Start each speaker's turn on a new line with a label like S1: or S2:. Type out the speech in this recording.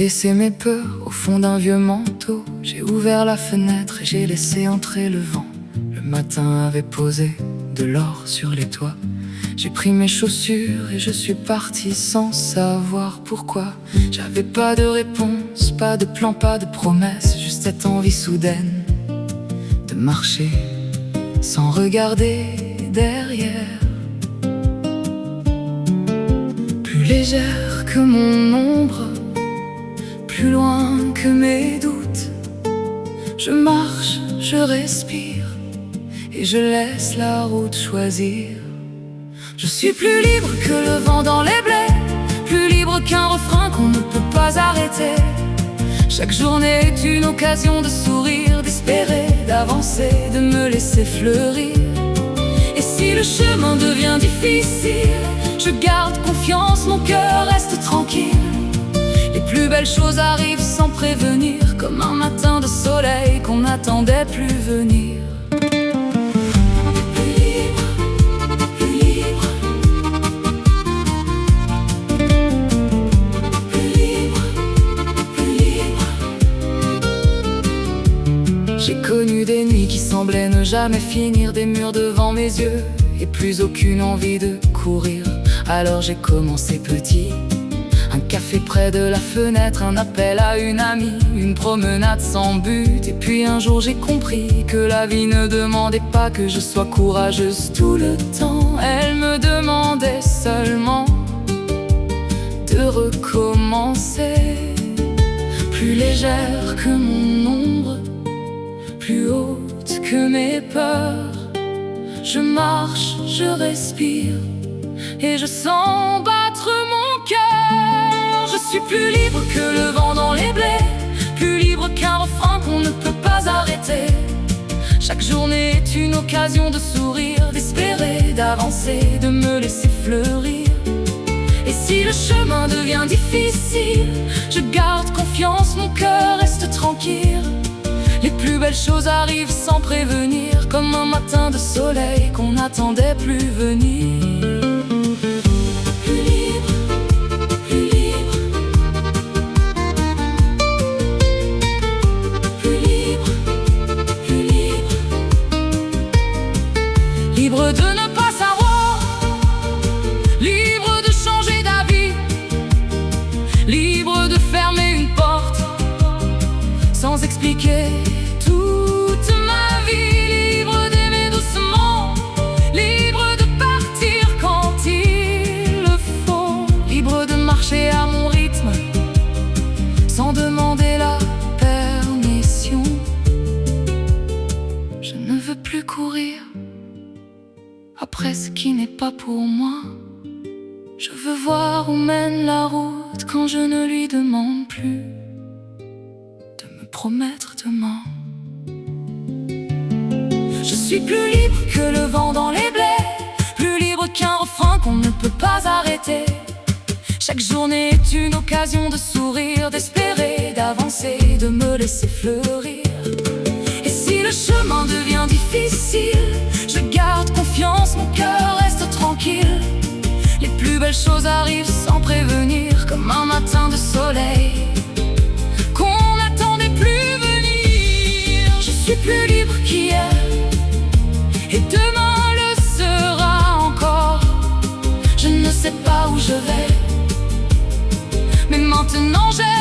S1: laissé mes peurs au fond d'un vieux manteau. J'ai ouvert la fenêtre et j'ai laissé entrer le vent. Le matin avait posé de l'or sur les toits. J'ai pris mes chaussures et je suis parti sans savoir pourquoi. J'avais pas de réponse, pas de plan, pas de promesse, juste cette envie soudaine de marcher sans regarder derrière. Plus légère que mon ombre, plus loin que mes doutes, je marche, je respire et je laisse la route choisir. Je suis plus libre que le vent dans les blés, plus libre qu'un refrain qu'on ne peut pas arrêter. Chaque journée est une occasion de sourire, d'espérer, d'avancer, de me laisser fleurir. Et si le chemin devient difficile, je garde confiance, mon cœur reste tranquille. Les plus belles choses arrivent sans prévenir, comme un matin de soleil qu'on n'attendait plus venir. J'ai connu des nuits qui semblaient ne jamais finir, des murs devant mes yeux et plus aucune envie de courir. Alors j'ai commencé petit, un café près de la fenêtre, un appel à une amie, une promenade sans but. Et puis un jour j'ai compris que la vie ne demandait pas que je sois courageuse tout le temps. Elle me demandait seulement de recommencer. Plus légère que mon ombre, plus haute que mes peurs, je marche, je respire et je sens battre mon cœur. Je suis plus libre que le vent dans les blés, plus libre qu'un refrain qu'on ne peut pas arrêter. Chaque journée est une occasion de sourire, d'espérer, d'avancer, de me laisser fleurir. Et si le chemin devient difficile, je garde confiance, mon cœur reste tranquille. Les plus belles choses arrivent sans prévenir, comme un matin de soleil qu'on n'attendait plus venir. Plus libre, plus libre, plus libre, plus libre. Libre de ne pas savoir, libre de changer d'avis, libre de fermer une porte sans expliquer toute ma vie, libre d'aimer doucement, libre de partir quand il le faut, libre de marcher à mon rythme sans demander la permission. Je ne veux plus courir après ce qui n'est pas pour moi. Je veux voir où mène la route quand je ne lui demande plus de me promettre demain. Je suis plus libre que le vent dans les blés, plus libre qu'un refrain qu'on ne peut pas arrêter. Chaque journée est une occasion de sourire, d'espérer, d'avancer, de me laisser fleurir. Et si le chemin devient difficile, je garde confiance, mon cœur reste tranquille. Les plus belles choses arrivent sans prévenir, comme un matin de soleil qu'on n'attendait plus venir. Je suis plus libre qu'hier, et demain le sera encore. Je ne sais pas où je vais, mais maintenant j'ai